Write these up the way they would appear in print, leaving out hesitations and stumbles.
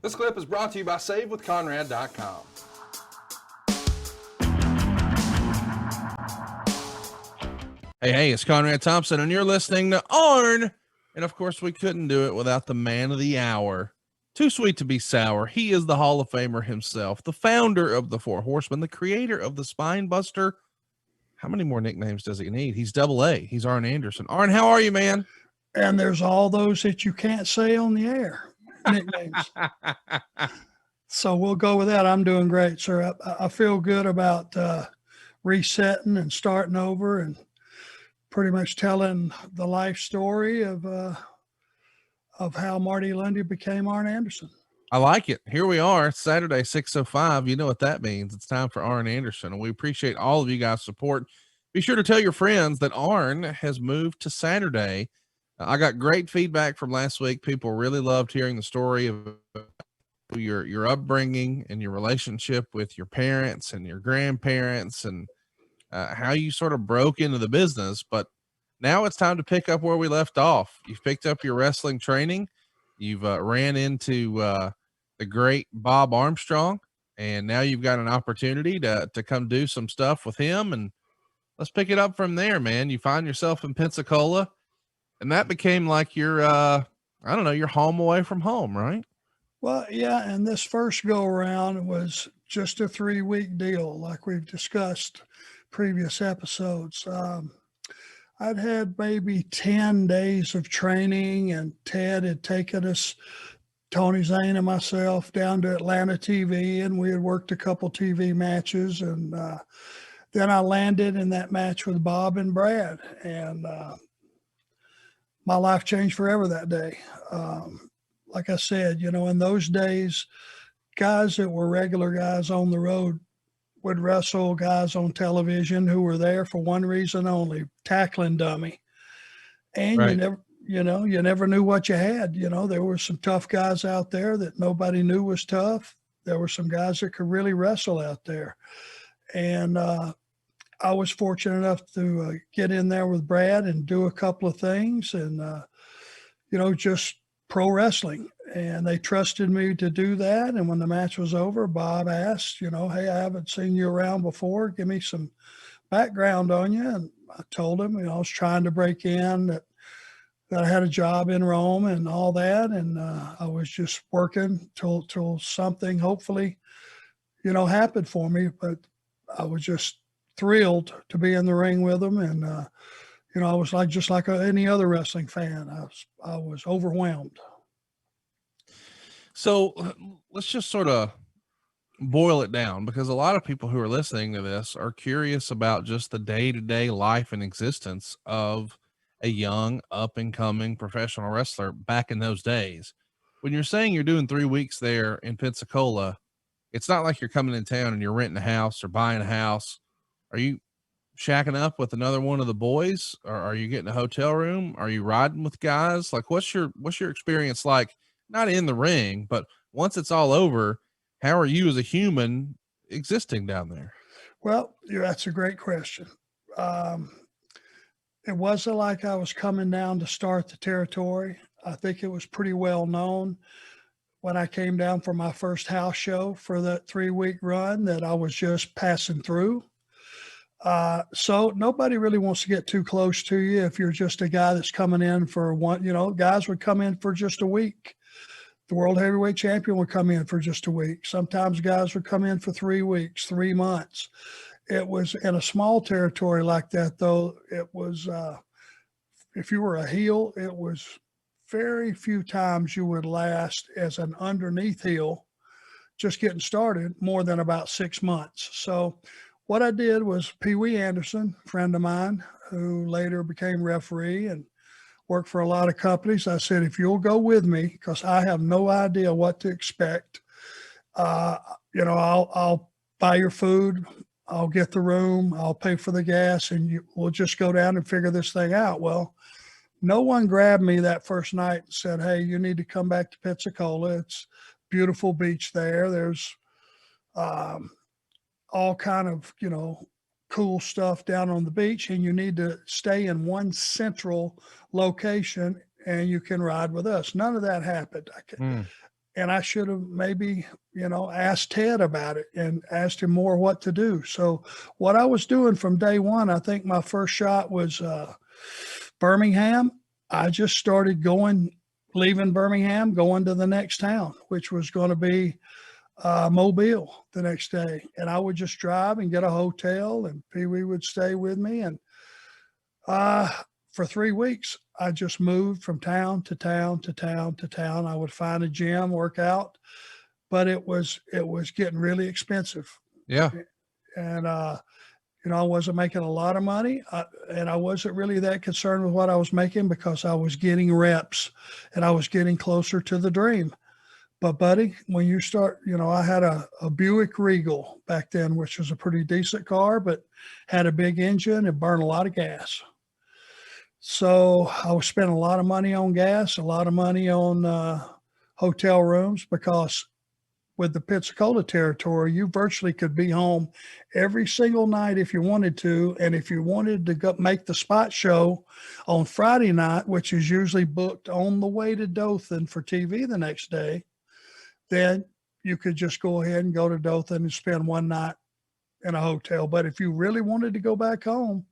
This clip is brought to you by SaveWithConrad.com. Hey, it's Conrad Thompson, and you're listening to Arn. And of course, we couldn't do it without the man of the hour. Too sweet to be sour. He is the Hall of Famer himself, the founder of the Four Horsemen, the creator of the Spinebuster. How many more nicknames does he need? He's double A. He's Arn Anderson. Arn, how are you, man? And there's all those that you can't say on the air, nicknames. So we'll go with that. I'm doing great, sir. I feel good about resetting and starting over and pretty much telling the life story of how Marty Lundy became Arn Anderson. I like it. Here we are, Saturday, 6:05. You know what that means. It's time for Arn Anderson, and we appreciate all of you guys' support. Be sure to tell your friends that Arn has moved to Saturday. I got great feedback from last week. People really loved hearing the story of your upbringing and your relationship with your parents and your grandparents, and how you sort of broke into the business. But now it's time to pick up where we left off. You've picked up your wrestling training. You've ran into the great Bob Armstrong, and now you've got an opportunity to come do some stuff with him. And let's pick it up from there, man. You find yourself in Pensacola, and that became like your, your home away from home, right? Well, yeah. And this first go around was just a 3-week deal, like we've discussed previous episodes. I'd had maybe 10 days of training, and Ted had taken us, Tony Zane and myself, down to Atlanta TV, and we had worked a couple TV matches. And then I landed in that match with Bob and Brad, and my life changed forever that day. Like I said, in those days, guys that were regular guys on the road would wrestle guys on television who were there for one reason only, tackling dummy. And right. you never knew what you had. There were some tough guys out there that nobody knew was tough. There were some guys that could really wrestle out there. And I was fortunate enough to get in there with Brad and do a couple of things, and, just pro wrestling. And they trusted me to do that. And when the match was over, Bob asked, hey, I haven't seen you around before. Give me some background on you. And I told him, I was trying to break in, that I had a job in Rome and all that. And I was just working till something hopefully, happened for me. But I was just thrilled to be in the ring with him. And, I was just like any other wrestling fan. I was overwhelmed. So let's just sort of boil it down, because a lot of people who are listening to this are curious about just the day-to-day life and existence of a young up and coming professional wrestler back in those days. When you're saying you're doing 3 weeks there in Pensacola, it's not like you're coming in town and you're renting a house or buying a house. Are you shacking up with another one of the boys, or are you getting a hotel room? Are you riding with guys? Like, what's your experience like? Not in the ring, but once it's all over, how are you as a human existing down there? Well, that's a great question. It wasn't like I was coming down to start the territory. I think it was pretty well known when I came down for my first house show for that 3-week run that I was just passing through. So nobody really wants to get too close to you if you're just a guy that's coming in for one. Guys would come in for just a week. The world heavyweight champion would come in for just a week. Sometimes guys would come in for 3 weeks, 3 months. It was in a small territory like that, though. It was, if you were a heel, it was very few times you would last as an underneath heel, just getting started, more than about 6 months. So what I did was Pee Wee Anderson, a friend of mine, who later became referee and worked for a lot of companies. I said, if you'll go with me, because I have no idea what to expect, I'll buy your food, I'll get the room, I'll pay for the gas, and we'll just go down and figure this thing out. Well, no one grabbed me that first night and said, hey, you need to come back to Pensacola. It's beautiful beach there. There's all kind of, cool stuff down on the beach, and you need to stay in one central location and you can ride with us. None of that happened. And I should have maybe, asked Ted about it and asked him more what to do. So what I was doing from day one, I think my first shot was Birmingham. I just started leaving Birmingham, going to the next town, which was going to be Mobile the next day. And I would just drive and get a hotel, and Pee Wee would stay with me. And for 3 weeks, I just moved from town to town to town to town. I would find a gym, work out, but it was getting really expensive. Yeah. And, I wasn't making a lot of money, and I wasn't really that concerned with what I was making because I was getting reps and I was getting closer to the dream. But buddy, when you start, I had a Buick Regal back then, which was a pretty decent car, but had a big engine and burned a lot of gas. So I was spending a lot of money on gas, a lot of money on hotel rooms, because with the Pensacola territory, you virtually could be home every single night if you wanted to. And if you wanted to go make the spot show on Friday night, which is usually booked on the way to Dothan for TV the next day, then you could just go ahead and go to Dothan and spend one night in a hotel. But if you really wanted to go back home,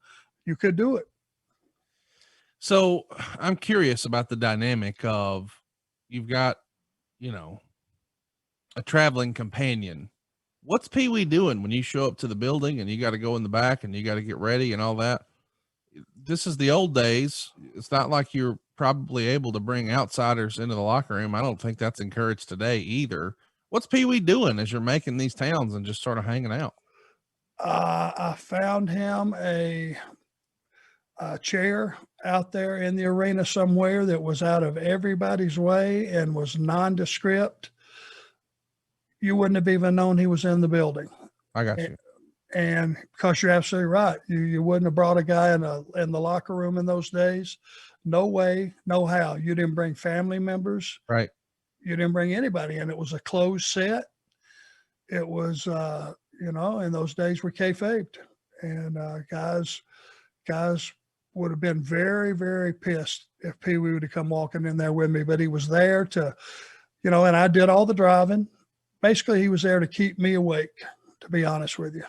you could do it. So I'm curious about the dynamic of, you've got, a traveling companion. What's Pee Wee doing when you show up to the building and you got to go in the back and you got to get ready and all that? This is the old days. It's not like you're probably able to bring outsiders into the locker room. I don't think that's encouraged today either. What's Pee Wee doing as you're making these towns and just sort of hanging out? I found him a chair out there in the arena somewhere that was out of everybody's way and was nondescript. You wouldn't have even known he was in the building. I got you. And because you're absolutely right, you wouldn't have brought a guy in the locker room in those days. No way, no how. You didn't bring family members. Right. You didn't bring anybody in. It was a closed set. It was, in those days we kayfabed, and guys would have been very, very pissed if Pee Wee would have come walking in there with me, but he was there to, and I did all the driving. Basically, he was there to keep me awake, to be honest with you.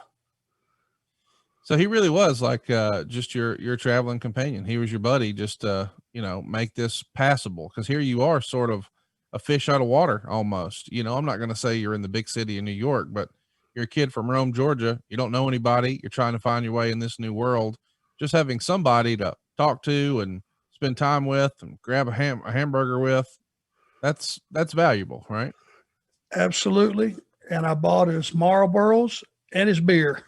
So he really was like just your traveling companion. He was your buddy, just to, make this passable. Because here you are, sort of a fish out of water almost. I'm not going to say you're in the big city of New York, but you're a kid from Rome, Georgia. You don't know anybody. You're trying to find your way in this new world. Just having somebody to talk to and spend time with and grab a hamburger with, that's valuable, right? Absolutely. And I bought his Marlboros and his beer.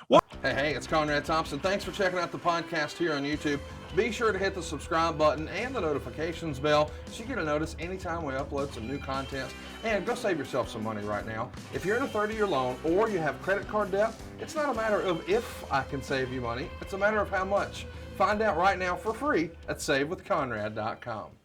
Well, hey, it's Conrad Thompson. Thanks for checking out the podcast here on YouTube. Be sure to hit the subscribe button and the notifications bell so you get a notice anytime we upload some new content. And go save yourself some money right now. If you're in a 30-year loan or you have credit card debt, it's not a matter of if I can save you money. It's a matter of how much. Find out right now for free at SaveWithConrad.com.